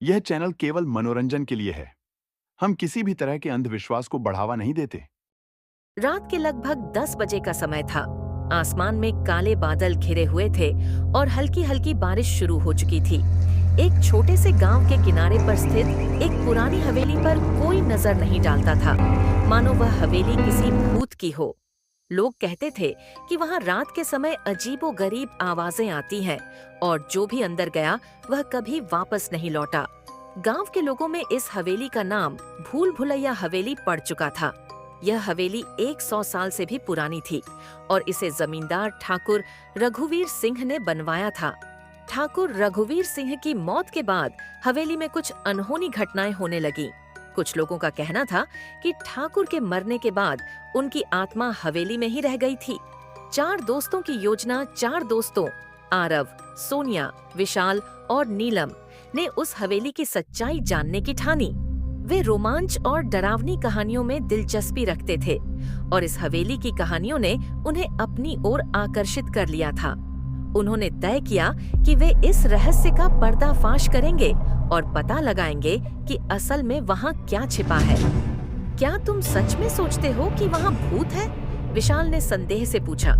यह चैनल केवल मनोरंजन के लिए है। हम किसी भी तरह के अंधविश्वास को बढ़ावा नहीं देते। रात के लगभग 10 बजे का समय था। आसमान में काले बादल घिरे हुए थे और हल्की हल्की बारिश शुरू हो चुकी थी। एक छोटे से गांव के किनारे पर स्थित एक पुरानी हवेली पर कोई नजर नहीं डालता था, मानो वह हवेली किसी भूत की हो। लोग कहते थे कि वहां रात के समय अजीबोगरीब आवाजें आती हैं और जो भी अंदर गया वह कभी वापस नहीं लौटा। गांव के लोगों में इस हवेली का नाम भूल भुलैया हवेली पड़ चुका था। यह हवेली 100 साल से भी पुरानी थी और इसे जमींदार ठाकुर रघुवीर सिंह ने बनवाया था। ठाकुर रघुवीर सिंह की मौत के बाद हवेली में कुछ अनहोनी घटनाएं होने लगी। कुछ लोगों का कहना था कि ठाकुर के मरने के बाद उनकी आत्मा हवेली में ही रह गई थी। 4 दोस्तों की योजना 4 दोस्तों आरव, सोनिया, विशाल और नीलम ने उस हवेली की सच्चाई जानने की ठानी। वे रोमांच और डरावनी कहानियों में दिलचस्पी रखते थे और इस हवेली की कहानियों ने उन्हें अपनी ओर आकर्षित कर लिया था। उन्होंने तय किया कि वे इस रहस्य का पर्दाफाश करेंगे और पता लगाएंगे कि असल में वहाँ क्या छिपा है। क्या तुम सच में सोचते हो कि वहाँ भूत है? विशाल ने संदेह से पूछा।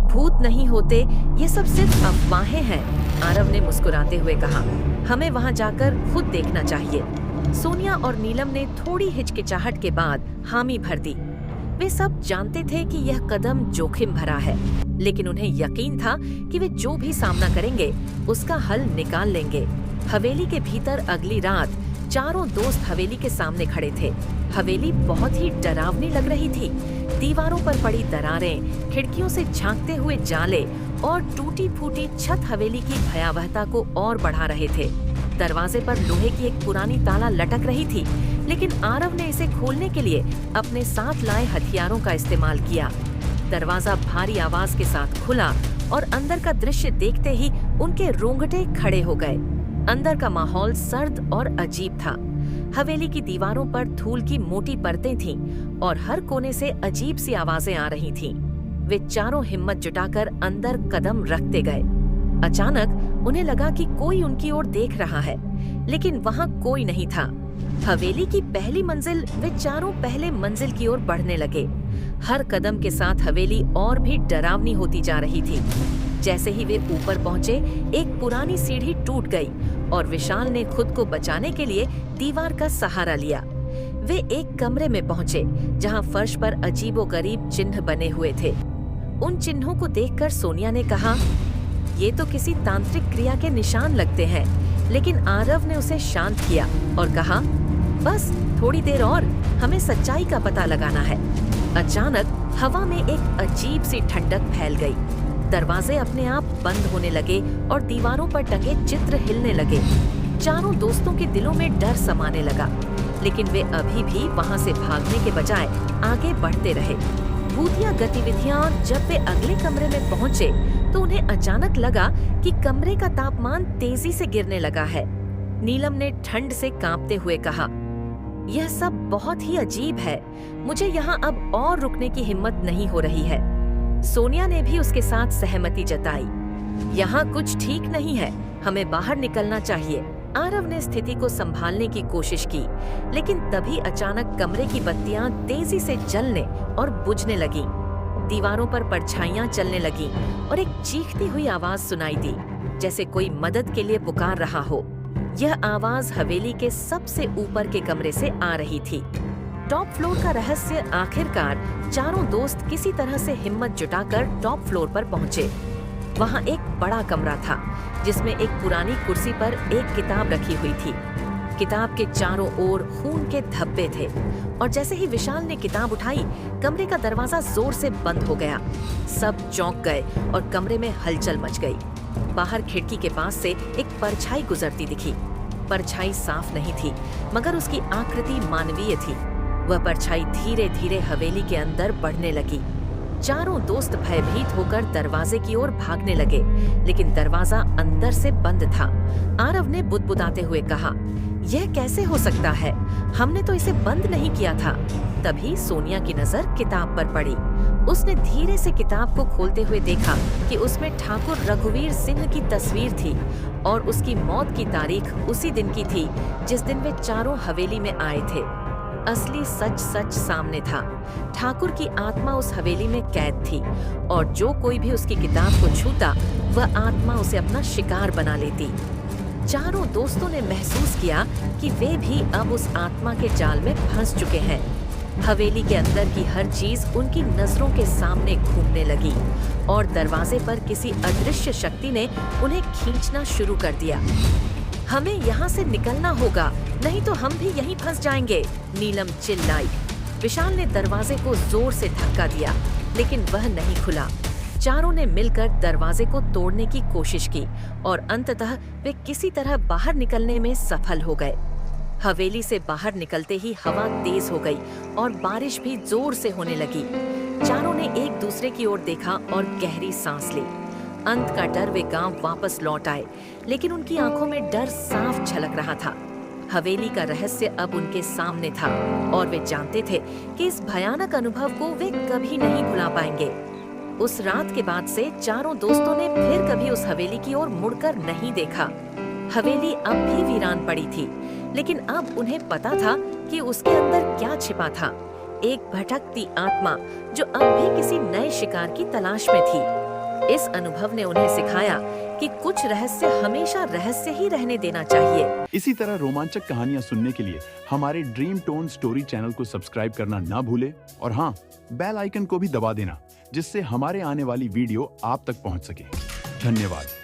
भूत नहीं होते, ये सब सिर्फ अफवाहें हैं, आरव ने मुस्कुराते हुए कहा। हमें वहाँ जाकर खुद देखना चाहिए। सोनिया और नीलम ने थोड़ी हिचकिचाहट के बाद हामी भर दी। वे सब जानते थे कि यह कदम जोखिम भरा है, लेकिन उन्हें यकीन था कि वे जो भी सामना करेंगे उसका हल निकाल लेंगे। हवेली के भीतर अगली रात चारों दोस्त हवेली के सामने खड़े थे। हवेली बहुत ही डरावनी लग रही थी। दीवारों पर पड़ी दरारें, खिड़कियों से झांकते हुए जाले और टूटी फूटी छत हवेली की भयावहता को और बढ़ा रहे थे। दरवाजे पर लोहे की एक पुरानी ताला लटक रही थी, लेकिन आरव ने इसे खोलने के लिए अपने साथ लाए हथियारों का इस्तेमाल किया। दरवाजा भारी आवाज के साथ खुला और अंदर का दृश्य देखते ही उनके रोंगटे खड़े हो गए। अंदर का माहौल सर्द और अजीब था। हवेली की दीवारों पर धूल की मोटी परतें थीं और हर कोने से अजीब सी आवाजें आ रही थीं। वे चारों हिम्मत जुटाकर अंदर कदम रखते गए। अचानक उन्हें लगा कि कोई उनकी ओर देख रहा है, लेकिन वहां कोई नहीं था। हवेली की पहली मंजिल वे चारों पहले मंजिल की ओर बढ़ने लगे। हर कदम के साथ हवेली और भी डरावनी होती जा रही थी। जैसे ही वे ऊपर पहुंचे, एक पुरानी सीढ़ी टूट गई और विशाल ने खुद को बचाने के लिए दीवार का सहारा लिया। वे एक कमरे में पहुंचे जहां फर्श पर अजीबोगरीब चिन्ह बने हुए थे। उन चिन्हों को देखकर सोनिया ने कहा, ये तो किसी तांत्रिक क्रिया के निशान लगते हैं, लेकिन आरव ने उसे शांत किया और कहा, बस थोड़ी देर और, हमें सच्चाई का पता लगाना है। अचानक हवा में एक अजीब सी ठंडक फैल गई। दरवाजे अपने आप बंद होने लगे और दीवारों पर टंगे चित्र हिलने लगे। चारों दोस्तों के दिलों में डर समाने लगा, लेकिन वे अभी भी वहां से भागने के बजाय आगे बढ़ते रहे। भूतिया गतिविधियां, और जब वे अगले कमरे में पहुंचे तो उन्हें अचानक लगा कि कमरे का तापमान तेजी से गिरने लगा है। नीलम ने ठंड से कांपते हुए कहा, यह सब बहुत ही अजीब है, मुझे यहाँ अब और रुकने की हिम्मत नहीं हो रही है। सोनिया ने भी उसके साथ सहमति जताई। यहाँ कुछ ठीक नहीं है, हमें बाहर निकलना चाहिए। आरव ने स्थिति को संभालने की कोशिश की, लेकिन तभी अचानक कमरे की बत्तियां तेजी से जलने और बुझने लगीं। दीवारों पर परछाइयां चलने लगीं और एक चीखती हुई आवाज सुनाई दी, जैसे कोई मदद के लिए पुकार रहा हो। यह आवाज हवेली के सबसे ऊपर के कमरे से आ रही थी। टॉप फ्लोर का रहस्य आखिरकार चारों दोस्त किसी तरह से हिम्मत जुटाकर टॉप फ्लोर पर पहुंचे। वहां एक बड़ा कमरा था, जिसमें एक पुरानी कुर्सी पर एक किताब रखी हुई थी। किताब के चारों ओर खून के धब्बे थे और जैसे ही विशाल ने किताब उठाई, कमरे का दरवाजा जोर से बंद हो गया। सब चौंक गए और कमरे में हलचल मच गई। बाहर खिड़की के पास से एक परछाई गुजरती दिखी। परछाई साफ नहीं थी, मगर उसकी आकृति मानवीय थी। वह परछाई धीरे धीरे हवेली के अंदर बढ़ने लगी। चारों दोस्त भयभीत होकर दरवाजे की ओर भागने लगे, लेकिन दरवाजा अंदर से बंद था। आरव ने बुदबुदाते हुए कहा, यह कैसे हो सकता है? हमने तो इसे बंद नहीं किया था। तभी सोनिया की नजर किताब पर पड़ी उसने धीरे से किताब को खोलते हुए देखा कि उसमें ठाकुर रघुवीर सिंह की तस्वीर थी और उसकी मौत की तारीख उसी दिन की थी जिस दिन वे चारों हवेली में आए थे। असली सच सच सामने था। ठाकुर की आत्मा उस हवेली में कैद थी और जो कोई भी उसकी किताब को छूता वह आत्मा उसे अपना शिकार बना लेती। चारों दोस्तों ने महसूस किया कि वे भी अब उस आत्मा के जाल में फंस चुके हैं। हवेली के अंदर की हर चीज उनकी नजरों के सामने घूमने लगी और दरवाजे पर किसी अदृश्य शक्ति ने उन्हें खींचना शुरू कर दिया। हमें यहाँ से निकलना होगा, नहीं तो हम भी यहीं फंस जाएंगे, नीलम चिल्लाई। विशाल ने दरवाजे को जोर से धक्का दिया, लेकिन वह नहीं खुला। चारों ने मिलकर दरवाजे को तोड़ने की कोशिश की और अंततः वे किसी तरह बाहर निकलने में सफल हो गए। हवेली से बाहर निकलते ही हवा तेज हो गई और बारिश भी जोर से होने लगी। चारों ने एक दूसरे की ओर देखा और गहरी सांस ली। अंत का डर वे गांव वापस लौट आए, लेकिन उनकी आंखों में डर साफ झलक रहा था। हवेली का रहस्य अब उनके सामने था और वे जानते थे कि इस भयानक अनुभव को वे कभी नहीं भुला पाएंगे। उस रात के बाद से चारों दोस्तों ने फिर कभी उस हवेली की ओर मुड़कर नहीं देखा। हवेली अब भी वीरान पड़ी थी, लेकिन अब उन्हें पता था कि उसके अंदर क्या छिपा था। एक भटकती आत्मा जो अब भी किसी नए शिकार की तलाश में थी। इस अनुभव ने उन्हें सिखाया कि कुछ रहस्य हमेशा रहस्य ही रहने देना चाहिए। इसी तरह रोमांचक कहानियां सुनने के लिए हमारे ड्रीम टोन स्टोरी चैनल को सब्सक्राइब करना ना भूले और हाँ, बेल आइकन को भी दबा देना, जिससे हमारे आने वाली वीडियो आप तक पहुंच सके। धन्यवाद।